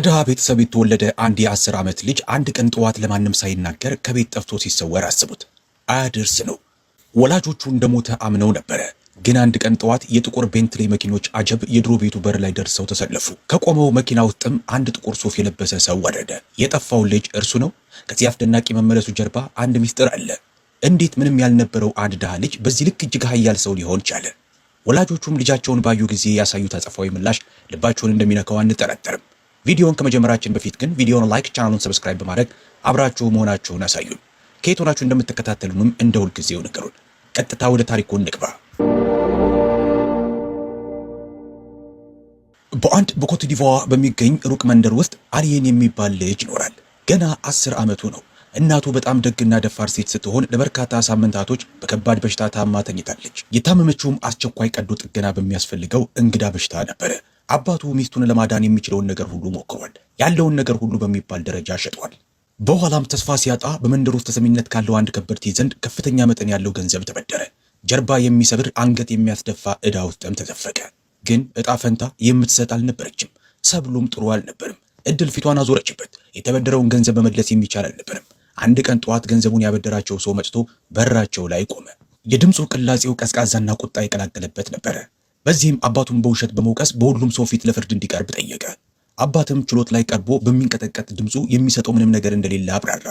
ከድሃ ቤተሰብ የተወለደ አንድ የ10 ዓመት ልጅ አንድ ቀን ጠዋት ለማንም ሳይናገር ከቤት ጠፍቶ ሲሰወር አስቡት። አያድርስ ነው። ወላጆቹ እንደሞተ አምነው ነበረ። ግን አንድ ቀን ጠዋት የጥቁር ቤንትሌ መኪኖች አጀብ የድሮ ቤቱ በር ላይ ደርሰው ተሰለፉ። ከቆመው መኪና ውስጥም አንድ ጥቁር ሱፍ የለበሰ ሰው ወረደ። የጠፋው ልጅ እርሱ ነው። ከዚህ አስደናቂ መመለሱ ጀርባ አንድ ሚስጥር አለ። እንዴት ምንም ያልነበረው አንድ ድሃ ልጅ በዚህ ልክ እጅግ ኃያል ሰው ሊሆን ቻለ? ወላጆቹም ልጃቸውን ባዩ ጊዜ ያሳዩት አጸፋዊ ምላሽ ልባቸውን እንደሚነካው አንጠረጠርም። ቪዲዮውን ከመጀመራችን በፊት ግን ቪዲዮውን ላይክ፣ ቻናሉን ሰብስክራይብ በማድረግ አብራችሁ መሆናችሁን አሳዩን። ከየት ሆናችሁ እንደምትከታተሉንም እንደ ሁልጊዜው ንገሩን። ቀጥታ ወደ ታሪኩ እንግባ። በአንድ በኮት ዲቮር በሚገኝ ሩቅ መንደር ውስጥ አሊየን የሚባል ልጅ ይኖራል። ገና 10 ዓመቱ ነው። እናቱ በጣም ደግና ደፋር ሴት ስትሆን ለበርካታ ሳምንታቶች በከባድ በሽታ ታማ ተኝታለች። የታመመችውም አስቸኳይ ቀዶ ጥገና በሚያስፈልገው እንግዳ በሽታ ነበረ። አባቱ ሚስቱን ለማዳን የሚችለውን ነገር ሁሉ ሞክሯል። ያለውን ነገር ሁሉ በሚባል ደረጃ ሸጧል። በኋላም ተስፋ ሲያጣ በመንደር ውስጥ ተሰሚነት ካለው አንድ ከበርቴ ዘንድ ከፍተኛ መጠን ያለው ገንዘብ ተበደረ። ጀርባ የሚሰብር አንገት የሚያስደፋ ዕዳ ውስጥም ተዘፈቀ። ግን ዕጣ ፈንታ የምትሰጥ አልነበረችም። ሰብሉም ጥሩ አልነበርም። እድል ፊቷን አዞረችበት። የተበደረውን ገንዘብ መመለስ የሚቻል አልነበርም። አንድ ቀን ጠዋት ገንዘቡን ያበደራቸው ሰው መጥቶ በራቸው ላይ ቆመ። የድምፁ ቅላጼው ቀዝቃዛና ቁጣ የቀላቀለበት ነበረ። በዚህም አባቱን በውሸት በመውቀስ በሁሉም ሰው ፊት ለፍርድ እንዲቀርብ ጠየቀ። አባትም ችሎት ላይ ቀርቦ በሚንቀጠቀጥ ድምፁ የሚሰጠው ምንም ነገር እንደሌለ አብራራ።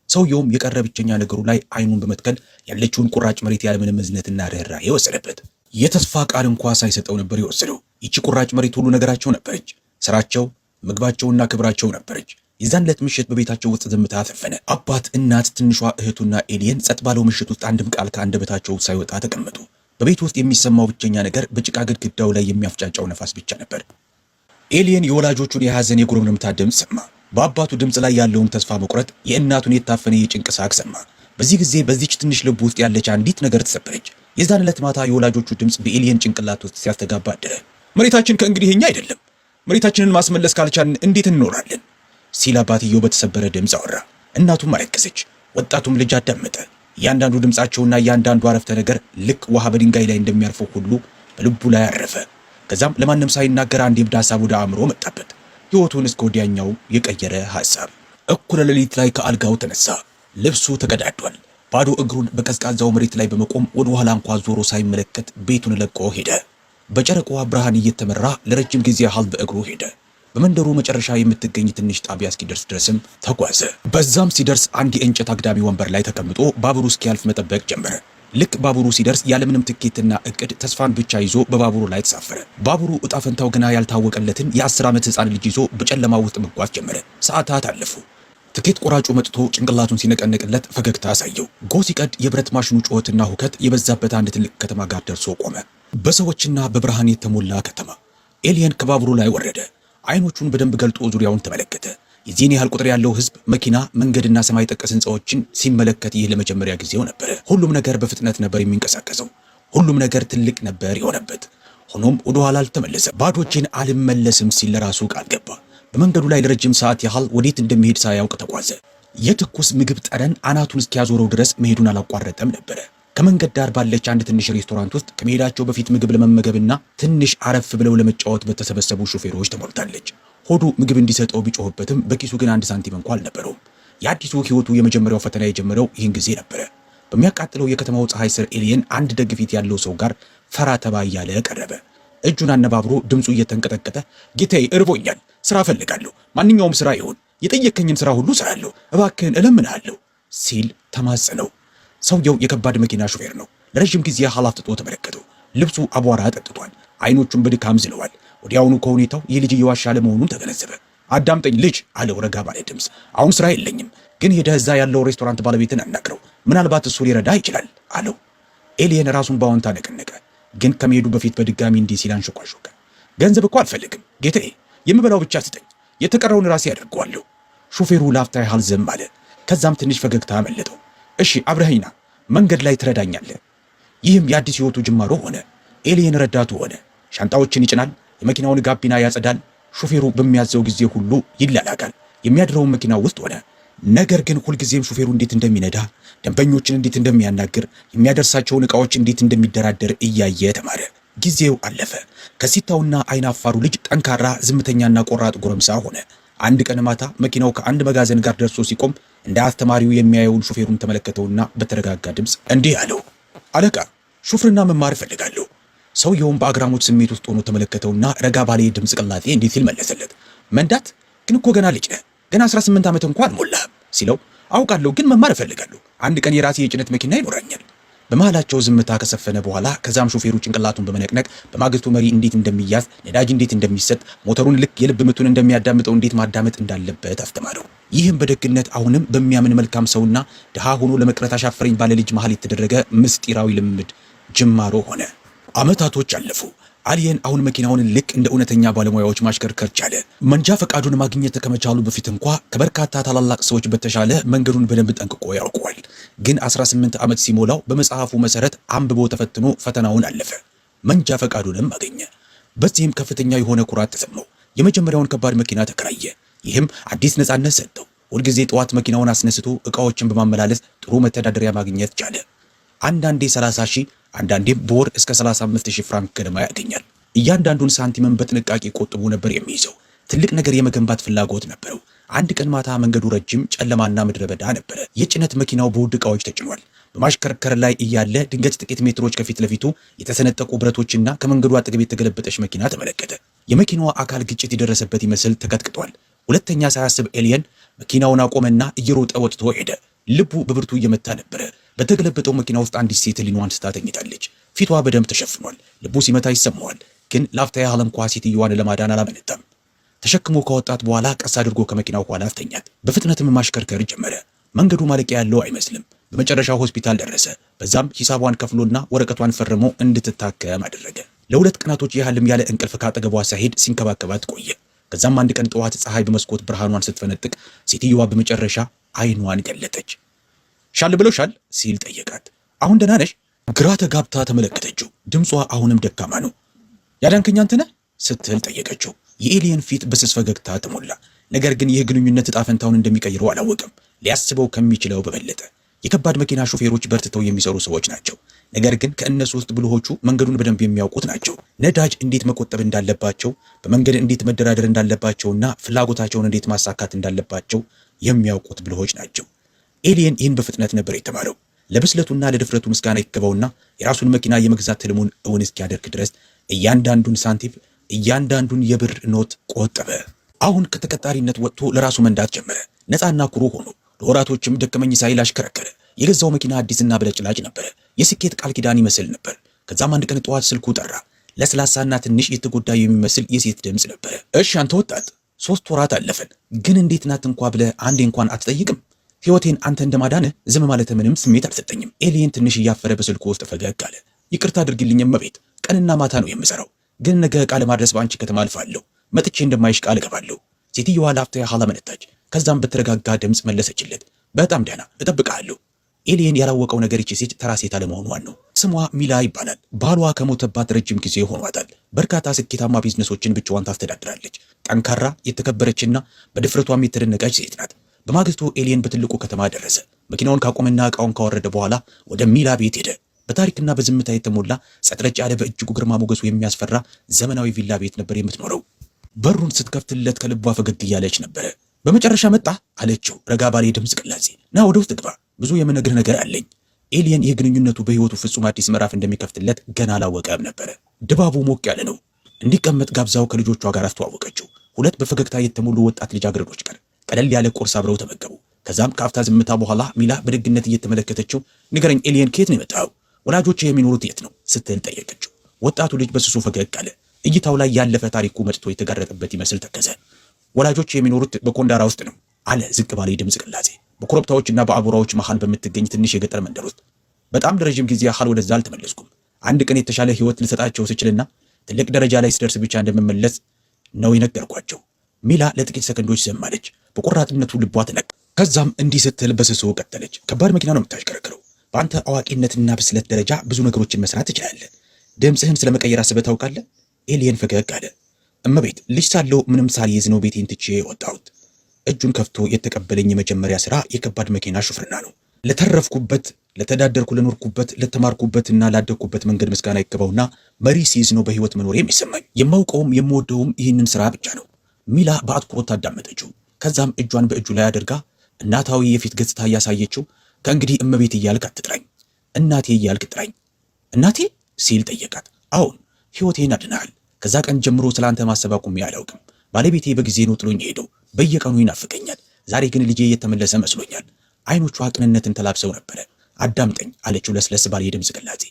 ሰውየውም የቀረ ብቸኛ ነገሩ ላይ አይኑን በመትከል ያለችውን ቁራጭ መሬት ያለምንም እዝነትና ርኅራኄ የወሰደበት። የተስፋ ቃል እንኳ ሳይሰጠው ነበር የወሰደው። ይቺ ቁራጭ መሬት ሁሉ ነገራቸው ነበረች። ስራቸው፣ ምግባቸውና ክብራቸው ነበረች። የዛን ዕለት ምሽት በቤታቸው ውስጥ ዝምታ ተፈነ። አባት፣ እናት፣ ትንሿ እህቱና ኤሊየን ጸጥ ባለው ምሽት ውስጥ አንድም ቃል ከአንደበታቸው ሳይወጣ ተቀመጡ። በቤት ውስጥ የሚሰማው ብቸኛ ነገር በጭቃ ግድግዳው ላይ የሚያፍጫጫው ነፋስ ብቻ ነበር። ኤሊየን የወላጆቹን የሐዘን የጉርምርምታ ድምፅ ሰማ። በአባቱ ድምፅ ላይ ያለውን ተስፋ መቁረጥ፣ የእናቱን የታፈነ የጭንቅ ሳቅ ሰማ። በዚህ ጊዜ በዚች ትንሽ ልብ ውስጥ ያለች አንዲት ነገር ተሰበረች። የዛን ዕለት ማታ የወላጆቹ ድምፅ በኤሊየን ጭንቅላት ውስጥ ሲያስተጋባ አደረ። መሬታችን ከእንግዲህ የኛ አይደለም። መሬታችንን ማስመለስ ካልቻልን እንዴት እንኖራለን? ሲል አባትየው በተሰበረ ድምፅ አወራ። እናቱም አለቀሰች። ወጣቱም ልጅ አዳመጠ። እያንዳንዱ ድምፃቸውና እያንዳንዱ አረፍተ ነገር ልክ ውሃ በድንጋይ ላይ እንደሚያርፈው ሁሉ በልቡ ላይ አረፈ። ከዛም ለማንም ሳይናገር አንድ የብድ ሐሳብ ወደ አእምሮ መጣበት። ሕይወቱን እስከ ወዲያኛው የቀየረ ሐሳብ። እኩለ ሌሊት ላይ ከአልጋው ተነሳ። ልብሱ ተቀዳዷል። ባዶ እግሩን በቀዝቃዛው መሬት ላይ በመቆም ወደ ኋላ እንኳ ዞሮ ሳይመለከት ቤቱን ለቆ ሄደ። በጨረቃዋ ብርሃን እየተመራ ለረጅም ጊዜ ያህል በእግሩ ሄደ። በመንደሩ መጨረሻ የምትገኝ ትንሽ ጣቢያ እስኪደርስ ድረስም ተጓዘ። በዛም ሲደርስ አንድ የእንጨት አግዳሚ ወንበር ላይ ተቀምጦ ባቡሩ እስኪያልፍ መጠበቅ ጀመረ። ልክ ባቡሩ ሲደርስ ያለምንም ትኬትና እቅድ ተስፋን ብቻ ይዞ በባቡሩ ላይ ተሳፈረ። ባቡሩ ዕጣ ፈንታው ገና ያልታወቀለትን የ10 ዓመት ሕፃን ልጅ ይዞ በጨለማ ውስጥ መጓዝ ጀመረ። ሰዓታት አለፉ። ትኬት ቆራጩ መጥቶ ጭንቅላቱን ሲነቀነቅለት ፈገግታ አሳየው። ጎህ ሲቀድ የብረት ማሽኑ ጩኸትና ሁከት የበዛበት አንድ ትልቅ ከተማ ጋር ደርሶ ቆመ። በሰዎችና በብርሃን የተሞላ ከተማ። ኤሊየን ከባቡሩ ላይ ወረደ። አይኖቹን በደንብ ገልጦ ዙሪያውን ተመለከተ። የዚህን ያህል ቁጥር ያለው ሕዝብ፣ መኪና፣ መንገድና ሰማይ ጠቀስ ሕንፃዎችን ሲመለከት ይህ ለመጀመሪያ ጊዜው ነበረ። ሁሉም ነገር በፍጥነት ነበር የሚንቀሳቀሰው። ሁሉም ነገር ትልቅ ነበር የሆነበት። ሆኖም ወደ ኋላ አልተመለሰም። ባዶ እጄን አልመለስም ሲል ለራሱ ቃል ገባ። በመንገዱ ላይ ለረጅም ሰዓት ያህል ወዴት እንደሚሄድ ሳያውቅ ተጓዘ። የትኩስ ምግብ ጠረን አናቱን እስኪያዞረው ድረስ መሄዱን አላቋረጠም ነበረ። ከመንገድ ዳር ባለች አንድ ትንሽ ሬስቶራንት ውስጥ ከመሄዳቸው በፊት ምግብ ለመመገብና ትንሽ አረፍ ብለው ለመጫወት በተሰበሰቡ ሹፌሮች ተሞልታለች። ሆዱ ምግብ እንዲሰጠው ቢጮህበትም በኪሱ ግን 1 ሳንቲም እንኳን አልነበረውም። የአዲሱ ሕይወቱ የመጀመሪያው ፈተና የጀመረው ይህን ጊዜ ነበረ። በሚያቃጥለው የከተማው ፀሐይ ስር ኤሊየን አንድ ደግ ፊት ያለው ሰው ጋር ፈራ ተባ እያለ ቀረበ። እጁን አነባብሮ ድምፁ እየተንቀጠቀጠ ጌታዬ፣ እርቦኛል፣ ስራ እፈልጋለሁ፣ ማንኛውም ስራ ይሁን፣ የጠየከኝን ስራ ሁሉ እሰራለሁ፣ እባክህን እለምንሃለሁ ሲል ተማጸነው። ሰውየው የከባድ መኪና ሹፌር ነው። ለረጅም ጊዜ ያህል አፍጥጦ ተመለከተው። ልብሱ አቧራ ጠጥቷል። አይኖቹን በድካም ዝለዋል። ወዲያውኑ ከሁኔታው ይህ ልጅ እየዋሻ ለመሆኑን ተገነዘበ። አዳምጠኝ ልጅ አለው ረጋ ባለ ድምፅ። አሁን ስራ የለኝም፣ ግን ሄደህ እዛ ያለው ሬስቶራንት ባለቤትን አናግረው፣ ምናልባት እሱ ሊረዳ ይችላል አለው። ኤሊየን ራሱን በአዎንታ ነቀነቀ። ግን ከመሄዱ በፊት በድጋሚ እንዲህ ሲል አንሾኳሾከ። ገንዘብ እኮ አልፈልግም ጌታዬ፣ የምበላው ብቻ ስጠኝ፣ የተቀረውን ራሴ ያደርገዋለሁ። ሹፌሩ ላፍታ ያህል ዝም አለ። ከዛም ትንሽ ፈገግታ አመለጠው። እሺ አብረኸኝና መንገድ ላይ ትረዳኛለህ። ይህም የአዲስ ሕይወቱ ጅማሮ ሆነ። ኤሊየን ረዳቱ ሆነ። ሻንጣዎችን ይጭናል፣ የመኪናውን ጋቢና ያጸዳል፣ ሹፌሩ በሚያዘው ጊዜ ሁሉ ይላላካል። የሚያድረውን መኪና ውስጥ ሆነ። ነገር ግን ሁልጊዜም ሹፌሩ እንዴት እንደሚነዳ፣ ደንበኞችን እንዴት እንደሚያናግር፣ የሚያደርሳቸውን ዕቃዎች እንዴት እንደሚደራደር እያየ ተማረ። ጊዜው አለፈ። ከሲታውና አይናፋሩ ልጅ ጠንካራ ዝምተኛና ቆራጥ ጎረምሳ ሆነ። አንድ ቀን ማታ መኪናው ከአንድ መጋዘን ጋር ደርሶ ሲቆም እንደ አስተማሪው የሚያየውን ሹፌሩን ተመለከተውና በተረጋጋ ድምፅ እንዲህ አለው፣ አለቃ ሹፍርና መማር እፈልጋለሁ። ሰውየውም በአግራሞት ስሜት ውስጥ ሆኖ ተመለከተውና ረጋ ባለ ድምፅ ቅላጤ እንዲህ ሲል መለሰለት፣ መንዳት ግን እኮ ገና ልጅ ነህ፣ ገና 18 ዓመት እንኳን አልሞላህም ሲለው፣ አውቃለሁ ግን መማር እፈልጋለሁ። አንድ ቀን የራሴ የጭነት መኪና ይኖረኛል። በመሃላቸው ዝምታ ከሰፈነ በኋላ ከዛም ሹፌሩ ጭንቅላቱን በመነቅነቅ በማግስቱ መሪ እንዴት እንደሚያዝ፣ ነዳጅ እንዴት እንደሚሰጥ፣ ሞተሩን ልክ የልብ ምቱን እንደሚያዳምጠው እንዴት ማዳመጥ እንዳለበት አስተማረው። ይህም በደግነት አሁንም በሚያምን መልካም ሰውና ድሃ ሆኖ ለመቅረት አሻፈረኝ ባለ ልጅ መሃል የተደረገ ምስጢራዊ ልምምድ ጅማሮ ሆነ። ዓመታቶች አለፉ። አሊየን አሁን መኪናውን ልክ እንደ እውነተኛ ባለሙያዎች ማሽከርከር ቻለ። መንጃ ፈቃዱን ማግኘት ከመቻሉ በፊት እንኳ ከበርካታ ታላላቅ ሰዎች በተሻለ መንገዱን በደንብ ጠንቅቆ ያውቀዋል። ግን 18 ዓመት ሲሞላው በመጽሐፉ መሰረት አንብቦ ተፈትኖ ፈተናውን አለፈ። መንጃ ፈቃዱንም አገኘ። በዚህም ከፍተኛ የሆነ ኩራት ተሰማው። የመጀመሪያውን ከባድ መኪና ተከራየ። ይህም አዲስ ነፃነት ሰጠው። ሁልጊዜ ጠዋት መኪናውን አስነስቶ ዕቃዎችን በማመላለስ ጥሩ መተዳደሪያ ማግኘት ቻለ። አንዳንዴ 30 ሺህ አንዳንዴም በወር እስከ 35 ሺህ ፍራንክ ገደማ ያገኛል። እያንዳንዱን ሳንቲምን በጥንቃቄ ቆጥቦ ነበር የሚይዘው። ትልቅ ነገር የመገንባት ፍላጎት ነበረው። አንድ ቀን ማታ መንገዱ ረጅም ጨለማና ምድረ በዳ ነበረ። የጭነት መኪናው በውድ ዕቃዎች ተጭኗል። በማሽከርከር ላይ እያለ ድንገት ጥቂት ሜትሮች ከፊት ለፊቱ የተሰነጠቁ ብረቶችና ከመንገዱ አጠገብ የተገለበጠች መኪና ተመለከተ። የመኪናዋ አካል ግጭት የደረሰበት ይመስል ተቀጥቅጧል። ሁለተኛ ሳያስብ ኤሊየን መኪናውን አቆመና እየሮጠ ወጥቶ ሄደ። ልቡ በብርቱ እየመታ ነበረ። በተገለበጠው መኪና ውስጥ አንዲት ሴት ህሊኗን ስታ ተኝታለች። ፊቷ በደም ተሸፍኗል። ልቡ ሲመታ ይሰማዋል። ግን ላፍታ ያህል እንኳ ሴትዮዋን ለማዳን አላመነታም። ተሸክሞ ከወጣት በኋላ ቀስ አድርጎ ከመኪናው ኋላ አስተኛት። በፍጥነትም ማሽከርከር ጀመረ። መንገዱ ማለቂያ ያለው አይመስልም። በመጨረሻው ሆስፒታል ደረሰ። በዛም ሂሳቧን ከፍሎና ወረቀቷን ፈርሞ እንድትታከም አደረገ። ለ2 ቀናቶች ያህልም ያለ እንቅልፍ ካጠገቧ ሳይሄድ ሲንከባከባት ቆየ። ከዛም አንድ ቀን ጠዋት ፀሐይ በመስኮት ብርሃኗን ስትፈነጥቅ ሴትዮዋ በመጨረሻ አይኗን ገለጠች። ሻል ብሎሻል ሲል ጠየቃት። አሁን ደህና ነሽ? ግራ ተጋብታ ተመለከተችው። ድምጿ አሁንም ደካማ ነው። ያዳንከኝ አንተ ነህ ስትል ጠየቀችው። የኤሊየን ፊት በስስ ፈገግታ ተሞላ። ነገር ግን ይህ ግንኙነት ዕጣ ፈንታውን እንደሚቀይረው አላወቅም። ሊያስበው ከሚችለው በበለጠ የከባድ መኪና ሾፌሮች በርትተው የሚሰሩ ሰዎች ናቸው። ነገር ግን ከእነሱ ውስጥ ብልሆቹ መንገዱን በደንብ የሚያውቁት ናቸው። ነዳጅ እንዴት መቆጠብ እንዳለባቸው፣ በመንገድ እንዴት መደራደር እንዳለባቸውና ፍላጎታቸውን እንዴት ማሳካት እንዳለባቸው የሚያውቁት ብልሆች ናቸው። ኤሊየን ይህን በፍጥነት ነበር የተማረው። ለብስለቱና ለድፍረቱ ምስጋና ይገባውና የራሱን መኪና የመግዛት ህልሙን እውን እስኪያደርግ ድረስ እያንዳንዱን ሳንቲም፣ እያንዳንዱን የብር ኖት ቆጠበ። አሁን ከተቀጣሪነት ወጥቶ ለራሱ መንዳት ጀመረ። ነፃና ኩሩ ሆኖ ለወራቶችም ደከመኝ ሳይል አሽከረከረ። የገዛው መኪና አዲስና በለጭላጭ ነበረ። የስኬት ቃል ኪዳን ይመስል ነበር። ከዛም አንድ ቀን ጠዋት ስልኩ ጠራ። ለስላሳና ትንሽ የተጎዳ የሚመስል የሴት ድምፅ ነበረ። እሺ አንተ ወጣት፣ 3 ወራት አለፈን፣ ግን እንዴት ናት እንኳ ብለህ አንዴ እንኳን አትጠይቅም? ህይወቴን አንተ እንደማዳንህ ዝም ማለት ምንም ስሜት አልሰጠኝም። ኤሊየን ትንሽ እያፈረ በስልኩ ውስጥ ፈገግ አለ። ይቅርታ አድርግልኝ እመቤት፣ ቀንና ማታ ነው የምሰራው፣ ግን ነገ ዕቃ ለማድረስ በአንቺ ከተማ አልፋለሁ። መጥቼ እንደማይሽ ቃል እገባለሁ። ሴትዮዋ ላፍታ ያህል አመነታች። ከዛም በተረጋጋ ድምፅ መለሰችለት። በጣም ደህና፣ እጠብቅሃለሁ። ኤሊየን ያላወቀው ነገር ይቺ ሴት ተራ ሴት አለመሆኗን ነው። ስሟ ሚላ ይባላል። ባሏ ከሞተባት ረጅም ጊዜ ሆኗታል። በርካታ ስኬታማ ቢዝነሶችን ብቻዋን ታስተዳድራለች። ጠንካራ፣ የተከበረችና በድፍረቷም የተደነቀች ሴት ናት። በማግስቱ ኤሊየን በትልቁ ከተማ ደረሰ። መኪናውን ካቆመና ዕቃውን ካወረደ በኋላ ወደ ሚላ ቤት ሄደ። በታሪክና በዝምታ የተሞላ ጸጥረጭ ያለ በእጅጉ ግርማ ሞገሱ የሚያስፈራ ዘመናዊ ቪላ ቤት ነበር የምትኖረው። በሩን ስትከፍትለት ከልቧ ፈገግ እያለች ነበረ። በመጨረሻ መጣ አለችው ረጋ ባለ ድምፅ ቅላጼ። ና ወደ ውስጥ ግባ፣ ብዙ የምነግርህ ነገር አለኝ። ኤሊየን ይህ ግንኙነቱ በህይወቱ ፍጹም አዲስ ምዕራፍ እንደሚከፍትለት ገና አላወቀም ነበረ። ድባቡ ሞቅ ያለ ነው። እንዲቀመጥ ጋብዛው ከልጆቿ ጋር አስተዋወቀችው። 2 በፈገግታ የተሞሉ ወጣት ልጃገረዶች ጋር ቀለል ያለ ቁርስ አብረው ተመገቡ። ከዛም ከአፍታ ዝምታ በኋላ ሚላ በደግነት እየተመለከተችው ንገረኝ ኤሊየን፣ ከየት ነው የመጣው? ወላጆች የሚኖሩት የት ነው ስትል ጠየቀችው። ወጣቱ ልጅ በስሱ ፈገግ አለ። እይታው ላይ ያለፈ ታሪኩ መጥቶ የተጋረጠበት ይመስል ተከዘ። ወላጆች የሚኖሩት በኮንዳራ ውስጥ ነው አለ ዝቅ ባለ ድምፅ ቅላጼ። በኮረብታዎችና በአቧራዎች መሃል በምትገኝ ትንሽ የገጠር መንደር ውስጥ። በጣም ለረጅም ጊዜ ያህል ወደዛ አልተመለስኩም። አንድ ቀን የተሻለ ህይወት ልሰጣቸው ስችልና ትልቅ ደረጃ ላይ ስደርስ ብቻ እንደምመለስ ነው የነገርኳቸው። ሚላ ለጥቂት ሰከንዶች ዘማለች። በቆራጥነቱ ልቧ ተነካ። ከዛም እንዲህ ስትል በስሱ ቀጠለች። ከባድ መኪና ነው የምታሽከረክረው። በአንተ አዋቂነትና ብስለት ደረጃ ብዙ ነገሮችን መስራት ትችላለህ። ድምፅህን ስለመቀየር አስበህ ታውቃለህ? ኤሊየን ፈገግ አለ። እመቤት፣ ልጅ ሳለሁ ምንም ሳልይዝ ነው ቤቴን ትቼ የወጣሁት። እጁን ከፍቶ የተቀበለኝ የመጀመሪያ ሥራ የከባድ መኪና ሹፍርና ነው። ለተረፍኩበት፣ ለተዳደርኩ፣ ለኖርኩበት፣ ለተማርኩበትና ላደግኩበት መንገድ ምስጋና ይገባውና መሪ ሲይዝ ነው በህይወት መኖር የሚሰማኝ። የማውቀውም የምወደውም ይህንን ሥራ ብቻ ነው። ሚላ በአትኩሮት ታዳመጠችው። ከዛም እጇን በእጁ ላይ አድርጋ እናታዊ የፊት ገጽታ እያሳየችው ከእንግዲህ እመቤት እያልክ አትጥራኝ፣ እናቴ እያልክ ጥራኝ። እናቴ ሲል ጠየቃት። አሁን ሕይወቴን አድነሃል። ከዛ ቀን ጀምሮ ስላንተ ማሰብ አቁሜ አላውቅም። ባለቤቴ በጊዜ ነው ጥሎኝ ሄደው። በየቀኑ ይናፍቀኛል። ዛሬ ግን ልጄ የተመለሰ መስሎኛል። አይኖቿ ቅንነትን ተላብሰው ነበረ። አዳምጠኝ አለችው ለስለስ ባለ የድምፅ ቅላጼ።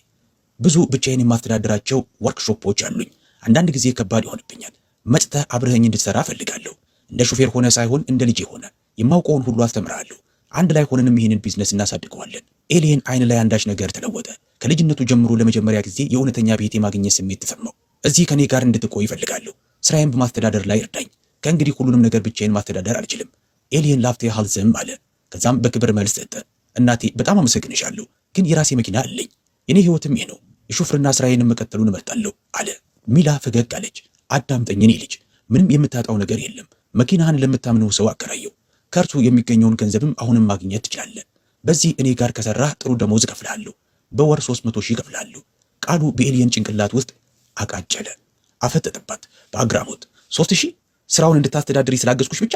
ብዙ ብቻዬን የማስተዳደራቸው ወርክሾፖች አሉኝ። አንዳንድ ጊዜ ከባድ ይሆንብኛል። መጥተህ አብረኸኝ እንድትሰራ እፈልጋለሁ። እንደ ሹፌር ሆነ ሳይሆን እንደ ልጄ ሆነ። የማውቀውን ሁሉ አስተምርሃለሁ። አንድ ላይ ሆነንም ይህንን ቢዝነስ እናሳድገዋለን። ኤሊየን አይን ላይ አንዳች ነገር ተለወጠ። ከልጅነቱ ጀምሮ ለመጀመሪያ ጊዜ የእውነተኛ ቤት የማግኘት ስሜት ተሰማው። እዚህ ከኔ ጋር እንድትቆይ እፈልጋለሁ። ስራዬን በማስተዳደር ላይ እርዳኝ። ከእንግዲህ ሁሉንም ነገር ብቻዬን ማስተዳደር አልችልም። ኤሊየን ላፍታ ያህል ዝም አለ። ከዛም በክብር መልስ ሰጠ። እናቴ በጣም አመሰግንሻለሁ፣ ግን የራሴ መኪና አለኝ። የኔ ህይወትም ይሄ ነው። የሹፍርና ስራዬን መቀጠሉን እመርጣለሁ አለ። ሚላ ፈገግ አለች። አዳምጠኝ የኔ ልጅ፣ ምንም የምታጣው ነገር የለም። መኪናህን ለምታምነው ሰው አከራየው። ከእርሱ የሚገኘውን ገንዘብም አሁንም ማግኘት ትችላለህ። በዚህ እኔ ጋር ከሰራህ ጥሩ ደሞዝ እከፍልሃለሁ። በወር 300 ሺህ እከፍልሃለሁ። ቃሉ በኤሊየን ጭንቅላት ውስጥ አቃጨለ። አፈጠጠባት በአግራሞት። 3000 ስራውን እንድታስተዳድሪ ስላገዝኩሽ ብቻ?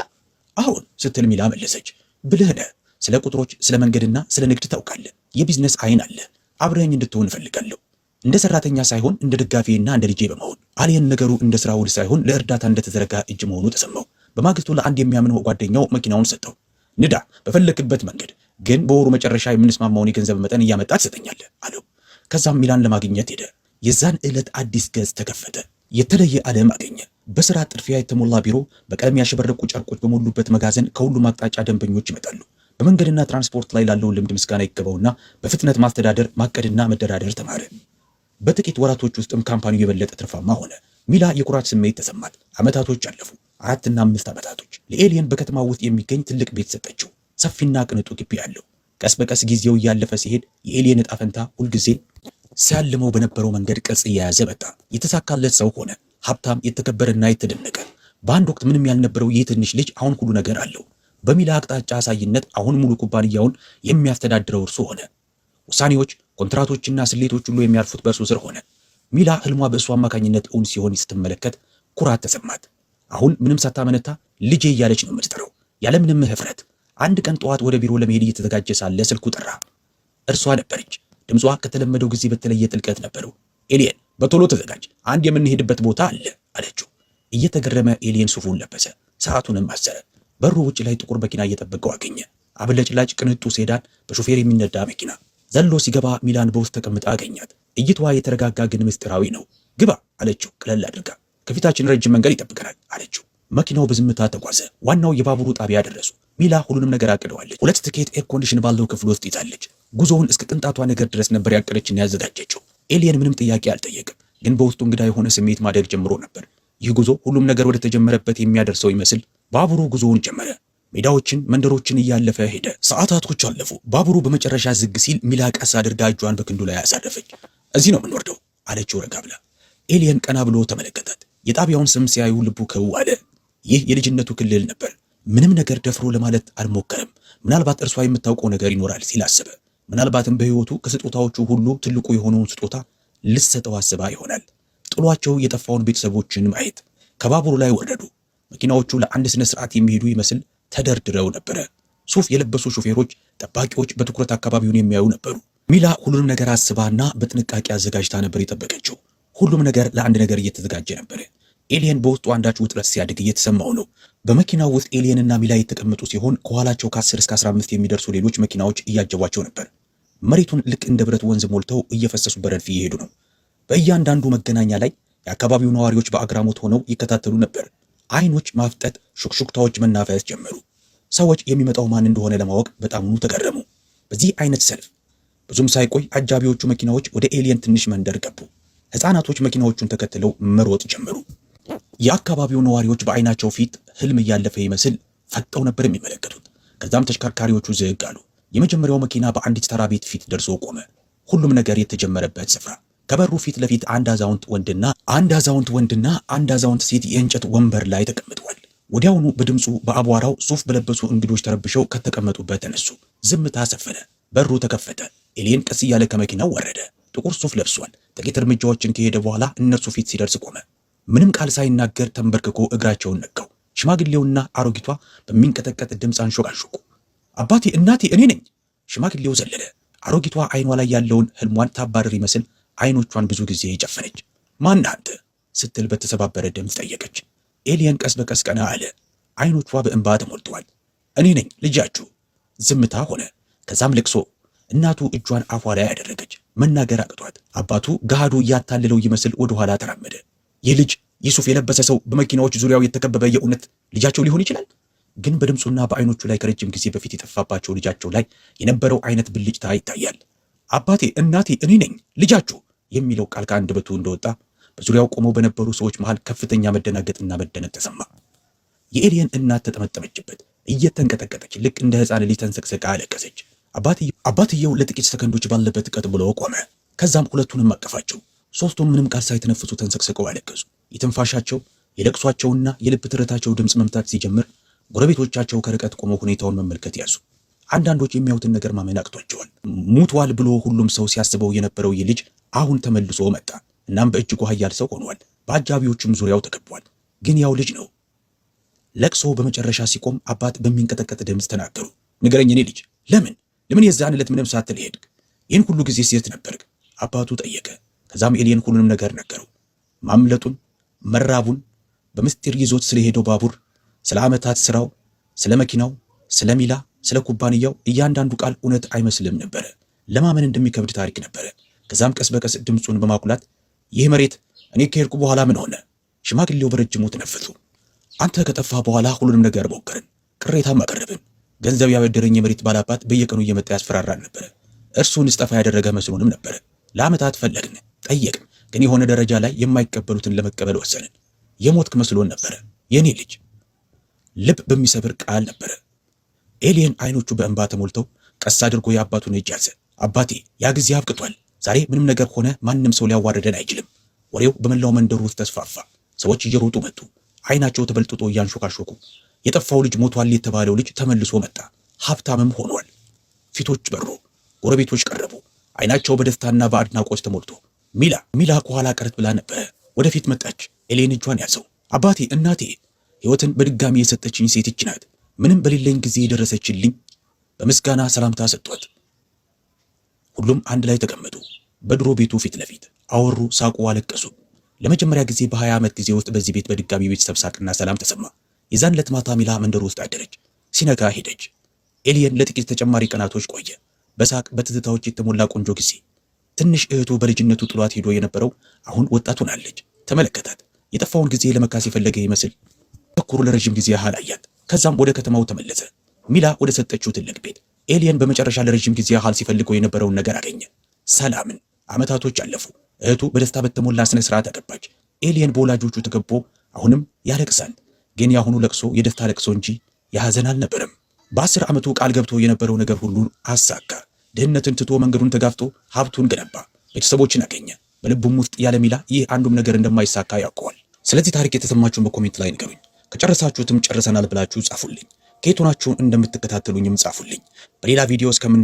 አሁን ስትል ሚላ መለሰች። ብልህ ነህ። ስለ ቁጥሮች፣ ስለ መንገድና ስለ ንግድ ታውቃለህ። የቢዝነስ አይን አለ። አብረኸኝ እንድትሆን እፈልጋለሁ። እንደ ሰራተኛ ሳይሆን እንደ ደጋፊና እንደ ልጄ በመሆን። አሊየን ነገሩ እንደ ስራ ውል ሳይሆን ለእርዳታ እንደተዘረጋ እጅ መሆኑ ተሰማው። በማግስቱ ለአንድ የሚያምነው ጓደኛው መኪናውን ሰጠው። ንዳ በፈለክበት መንገድ፣ ግን በወሩ መጨረሻ የምንስማማውን የገንዘብ መጠን እያመጣ ትሰጠኛለህ አለው። ከዛም ሚላን ለማግኘት ሄደ። የዛን ዕለት አዲስ ገጽ ተከፈተ። የተለየ ዓለም አገኘ። በስራ ጥድፊያ የተሞላ ቢሮ፣ በቀለም ያሸበረቁ ጨርቆች በሞሉበት መጋዘን ከሁሉም አቅጣጫ ደንበኞች ይመጣሉ። በመንገድና ትራንስፖርት ላይ ላለው ልምድ ምስጋና ይገባውና በፍጥነት ማስተዳደር፣ ማቀድና መደራደር ተማረ። በጥቂት ወራቶች ውስጥም ካምፓኒው የበለጠ ትርፋማ ሆነ። ሚላ የኩራት ስሜት ተሰማት። ዓመታቶች አለፉ። 4 እና 5 ዓመታቶች። ለኤሊየን በከተማ ውስጥ የሚገኝ ትልቅ ቤት ሰጠችው። ሰፊና ቅንጡ ግቢ ያለው። ቀስ በቀስ ጊዜው እያለፈ ሲሄድ የኤሊየን ዕጣ ፈንታ ሁልጊዜ ሲያልመው በነበረው መንገድ ቅርጽ እየያዘ መጣ። የተሳካለት ሰው ሆነ። ሀብታም፣ የተከበረና የተደነቀ። በአንድ ወቅት ምንም ያልነበረው ይህ ትንሽ ልጅ አሁን ሁሉ ነገር አለው። በሚላ አቅጣጫ አሳይነት አሁን ሙሉ ኩባንያውን የሚያስተዳድረው እርሱ ሆነ። ውሳኔዎች፣ ኮንትራቶችና ስሌቶች ሁሉ የሚያርፉት በእርሱ ስር ሆነ። ሚላ ህልሟ በእሱ አማካኝነት እውን ሲሆን ስትመለከት ኩራት ተሰማት። አሁን ምንም ሳታመነታ ልጄ እያለች ነው የምትጠራው፣ ያለምንም ህፍረት። አንድ ቀን ጠዋት ወደ ቢሮ ለመሄድ እየተዘጋጀ ሳለ ስልኩ ጠራ። እርሷ ነበረች። ድምጿ ከተለመደው ጊዜ በተለየ ጥልቀት ነበረው። ኤሊየን በቶሎ ተዘጋጅ፣ አንድ የምንሄድበት ቦታ አለ አለችው። እየተገረመ ኤሊየን ሱፉን ለበሰ፣ ሰዓቱንም አሰረ። በሩ ውጭ ላይ ጥቁር መኪና እየጠበቀው አገኘ። አብለጭላጭ ቅንጡ ሴዳን፣ በሾፌር የሚነዳ መኪና። ዘሎ ሲገባ ሚላን በውስጥ ተቀምጣ አገኛት። እይታዋ የተረጋጋ ግን ምስጢራዊ ነው። ግባ አለችው ቀለል አድርጋ። ከፊታችን ረጅም መንገድ ይጠብቀናል አለችው። መኪናው በዝምታ ተጓዘ። ዋናው የባቡሩ ጣቢያ ደረሱ። ሚላ ሁሉንም ነገር አቅደዋለች። 2 ትኬት ኤር ኮንዲሽን ባለው ክፍል ውስጥ ይዛለች። ጉዞውን እስከ ቅንጣቷ ነገር ድረስ ነበር ያቀደችና ያዘጋጀችው። ኤሊየን ምንም ጥያቄ አልጠየቅም፣ ግን በውስጡ እንግዳ የሆነ ስሜት ማደግ ጀምሮ ነበር። ይህ ጉዞ ሁሉም ነገር ወደ ተጀመረበት የሚያደርሰው ይመስል ባቡሩ ጉዞውን ጀመረ። ሜዳዎችን፣ መንደሮችን እያለፈ ሄደ። ሰዓታቶች አለፉ። ባቡሩ በመጨረሻ ዝግ ሲል ሚላ ቀስ አድርጋ እጇን በክንዱ ላይ አሳረፈች። እዚህ ነው የምንወርደው አለችው ረጋ ብላ። ኤሊየን ቀና ብሎ ተመለከታት። የጣቢያውን ስም ሲያዩ ልቡ ከው አለ። ይህ የልጅነቱ ክልል ነበር። ምንም ነገር ደፍሮ ለማለት አልሞከረም። ምናልባት እርሷ የምታውቀው ነገር ይኖራል ሲል አሰበ። ምናልባትም በሕይወቱ ከስጦታዎቹ ሁሉ ትልቁ የሆነውን ስጦታ ልትሰጠው አስባ ይሆናል። ጥሏቸው የጠፋውን ቤተሰቦችን ማየት። ከባቡሩ ላይ ወረዱ። መኪናዎቹ ለአንድ ስነ ስርዓት የሚሄዱ ይመስል ተደርድረው ነበረ። ሱፍ የለበሱ ሾፌሮች፣ ጠባቂዎች በትኩረት አካባቢውን የሚያዩ ነበሩ። ሚላ ሁሉንም ነገር አስባና በጥንቃቄ አዘጋጅታ ነበር የጠበቀችው። ሁሉም ነገር ለአንድ ነገር እየተዘጋጀ ነበር። ኤሊየን በውስጡ አንዳች ውጥረት ሲያድግ እየተሰማው ነው። በመኪናው ውስጥ ኤሊየንና ሚላ የተቀመጡ ሲሆን ከኋላቸው ከ10 እስከ 15 የሚደርሱ ሌሎች መኪናዎች እያጀቧቸው ነበር። መሬቱን ልክ እንደ ብረት ወንዝ ሞልተው እየፈሰሱ በረድፍ እየሄዱ ነው። በእያንዳንዱ መገናኛ ላይ የአካባቢው ነዋሪዎች በአግራሞት ሆነው ይከታተሉ ነበር። አይኖች ማፍጠጥ፣ ሹክሹክታዎች መናፈስ ጀመሩ። ሰዎች የሚመጣው ማን እንደሆነ ለማወቅ በጣሙኑ ተገረሙ። በዚህ አይነት ሰልፍ ብዙም ሳይቆይ አጃቢዎቹ መኪናዎች ወደ ኤሊየን ትንሽ መንደር ገቡ። ሕፃናቶች መኪናዎቹን ተከትለው መሮጥ ጀመሩ። የአካባቢው ነዋሪዎች በአይናቸው ፊት ህልም እያለፈ ይመስል ፈጠው ነበር የሚመለከቱት። ከዛም ተሽከርካሪዎቹ ዝግ አሉ። የመጀመሪያው መኪና በአንዲት ተራ ቤት ፊት ደርሶ ቆመ። ሁሉም ነገር የተጀመረበት ስፍራ። ከበሩ ፊት ለፊት አንድ አዛውንት ወንድና አንድ አዛውንት ሴት የእንጨት ወንበር ላይ ተቀምጠዋል። ወዲያውኑ በድምፁ በአቧራው ሱፍ በለበሱ እንግዶች ተረብሸው ከተቀመጡበት ተነሱ። ዝምታ ሰፈነ። በሩ ተከፈተ። ኤሊየን ቀስ እያለ ከመኪናው ወረደ። ጥቁር ሱፍ ለብሷል። ጥቂት እርምጃዎችን ከሄደ በኋላ እነርሱ ፊት ሲደርስ ቆመ። ምንም ቃል ሳይናገር ተንበርክኮ እግራቸውን ነካው። ሽማግሌውና አሮጊቷ በሚንቀጠቀጥ ድምፅ አንሾካሾኩ። አባቴ፣ እናቴ፣ እኔ ነኝ። ሽማግሌው ዘለለ። አሮጊቷ አይኗ ላይ ያለውን ህልሟን ታባረር ይመስል አይኖቿን ብዙ ጊዜ ጨፈነች። ማን አንተ ስትል በተሰባበረ ድምፅ ጠየቀች። ኤሊየን ቀስ በቀስ ቀና አለ። አይኖቿ በእንባ ተሞልተዋል። እኔ ነኝ ልጃችሁ። ዝምታ ሆነ። ከዛም ልቅሶ። እናቱ እጇን አፏ ላይ ያደረገች። መናገር አቅቷት። አባቱ ገሃዱ እያታለለው ይመስል ወደ ኋላ ተራመደ። ይህ ልጅ ዩሱፍ የለበሰ ሰው በመኪናዎች ዙሪያው የተከበበ የእውነት ልጃቸው ሊሆን ይችላል? ግን በድምፁና በአይኖቹ ላይ ከረጅም ጊዜ በፊት የጠፋባቸው ልጃቸው ላይ የነበረው አይነት ብልጭታ ይታያል። አባቴ፣ እናቴ፣ እኔ ነኝ ልጃችሁ የሚለው ቃል ከአንደበቱ እንደወጣ በዙሪያው ቆመው በነበሩ ሰዎች መሃል ከፍተኛ መደናገጥና መደነቅ ተሰማ። የኤሊየን እናት ተጠመጠመችበት። እየተንቀጠቀጠች ልክ እንደ ሕፃን ልጅ ተንሰቅሰቃ አለቀሰች። አባትየው ለጥቂት ሰከንዶች ባለበት ቀጥ ብሎ ቆመ። ከዛም ሁለቱንም አቀፋቸው። ሶስቱም ምንም ቃል ሳይተነፍሱ ተንሰቅስቀው አለቀሱ። የትንፋሻቸው፣ የለቅሷቸውና የልብ ትርታቸው ድምፅ መምታት ሲጀምር ጎረቤቶቻቸው ከርቀት ቆመው ሁኔታውን መመልከት ያዙ። አንዳንዶች የሚያዩትን ነገር ማመን አቅቷቸዋል። ሙቷል ብሎ ሁሉም ሰው ሲያስበው የነበረው ይህ ልጅ አሁን ተመልሶ መጣ። እናም በእጅጉ ኃያል ሰው ሆኗል። በአጃቢዎቹም ዙሪያው ተከቧል። ግን ያው ልጅ ነው። ለቅሶ በመጨረሻ ሲቆም አባት በሚንቀጠቀጥ ድምፅ ተናገሩ። ንገረኝ እኔ ልጅ፣ ለምን የዛን ዕለት ምንም ሳትል ሄድክ? ይህን ሁሉ ጊዜ ሴት ነበርክ? አባቱ ጠየቀ። ከዛም ኤሊየን ሁሉንም ነገር ነገረው። ማምለጡን፣ መራቡን፣ በምስጢር ይዞት ስለሄደው ባቡር፣ ስለ ዓመታት ስራው፣ ስለ መኪናው፣ ስለ ሚላ፣ ስለ ኩባንያው እያንዳንዱ ቃል እውነት አይመስልም ነበረ። ለማመን እንደሚከብድ ታሪክ ነበረ። ከዛም ቀስ በቀስ ድምፁን በማኩላት ይህ መሬት እኔ ከሄድኩ በኋላ ምን ሆነ? ሽማግሌው በረጅሙ ተነፈሱ። አንተ ከጠፋ በኋላ ሁሉንም ነገር ሞከርን፣ ቅሬታም አቀረብን። ገንዘብ ያበደረኝ የመሬት ባላባት በየቀኑ እየመጣ ያስፈራራን ነበረ። እርሱን ስጠፋ ያደረገ መስሎንም ነበረ። ለዓመታት ፈለግን፣ ጠየቅን፣ ግን የሆነ ደረጃ ላይ የማይቀበሉትን ለመቀበል ወሰንን። የሞትክ መስሎን ነበረ የኔ ልጅ። ልብ በሚሰብር ቃል ነበረ። ኤሊየን አይኖቹ በእንባ ተሞልተው ቀስ አድርጎ የአባቱን እጅ ያዘ። አባቴ፣ ያ ጊዜ አብቅቷል። ዛሬ ምንም ነገር ሆነ ማንም ሰው ሊያዋርደን አይችልም። ወሬው በመላው መንደሩ ውስጥ ተስፋፋ። ሰዎች እየሮጡ መጡ፣ አይናቸው ተበልጥጦ እያንሾካሾኩ። የጠፋው ልጅ ሞቷል የተባለው ልጅ ተመልሶ መጣ። ሀብታምም ሆኗል። ፊቶች በሩ፣ ጎረቤቶች ቀረቡ፣ አይናቸው በደስታና በአድናቆት ተሞልቶ። ሚላ ከኋላ ቀረት ብላ ነበረ። ወደፊት መጣች። ኤሊየን እጇን ያዘው። አባቴ፣ እናቴ፣ ሕይወትን በድጋሚ የሰጠችኝ ሴት ይህች ናት። ምንም በሌለኝ ጊዜ የደረሰችልኝ። በምስጋና ሰላምታ ሰጥቷት ሁሉም አንድ ላይ ተቀመጡ። በድሮ ቤቱ ፊት ለፊት አወሩ፣ ሳቁ፣ አለቀሱ። ለመጀመሪያ ጊዜ በ20 ዓመት ጊዜ ውስጥ በዚህ ቤት በድጋሚ ቤተሰብ ሳቅና ሰላም ተሰማ። የዛን ዕለት ማታ ሚላ መንደሩ ውስጥ አደረች። ሲነጋ ሄደች። ኤሊየን ለጥቂት ተጨማሪ ቀናቶች ቆየ። በሳቅ በትዝታዎች የተሞላ ቆንጆ ጊዜ። ትንሽ እህቱ በልጅነቱ ጥሏት ሄዶ የነበረው አሁን ወጣት ሆናለች። ተመለከታት። የጠፋውን ጊዜ ለመካስ የፈለገ ይመስል ተኩሩ ለረጅም ጊዜ ያህል አያት። ከዛም ወደ ከተማው ተመለሰ። ሚላ ወደ ሰጠችው ትልቅ ቤት። ኤሊየን በመጨረሻ ለረጅም ጊዜ ያህል ሲፈልገው የነበረውን ነገር አገኘ። ሰላምን። ዓመታቶች አለፉ። እህቱ በደስታ በተሞላ ስነ ስርዓት አገባች። ኤሊየን በወላጆቹ ተከቦ አሁንም ያለቅሳል። ግን የአሁኑ ለቅሶ የደስታ ለቅሶ እንጂ የሐዘን አልነበረም። በ10 ዓመቱ ቃል ገብቶ የነበረው ነገር ሁሉ አሳካ። ድህነትን ትቶ መንገዱን ተጋፍጦ ሀብቱን ገነባ። ቤተሰቦችን አገኘ። በልቡም ውስጥ ያለ ሚላ ይህ አንዱም ነገር እንደማይሳካ ያውቀዋል። ስለዚህ ታሪክ የተሰማችሁን በኮሜንት ላይ ንገሩኝ። ከጨረሳችሁትም ጨርሰናል ብላችሁ ጻፉልኝ። ከየት ሆናችሁ እንደምትከታተሉኝም ጻፉልኝ። በሌላ ቪዲዮ እስከምን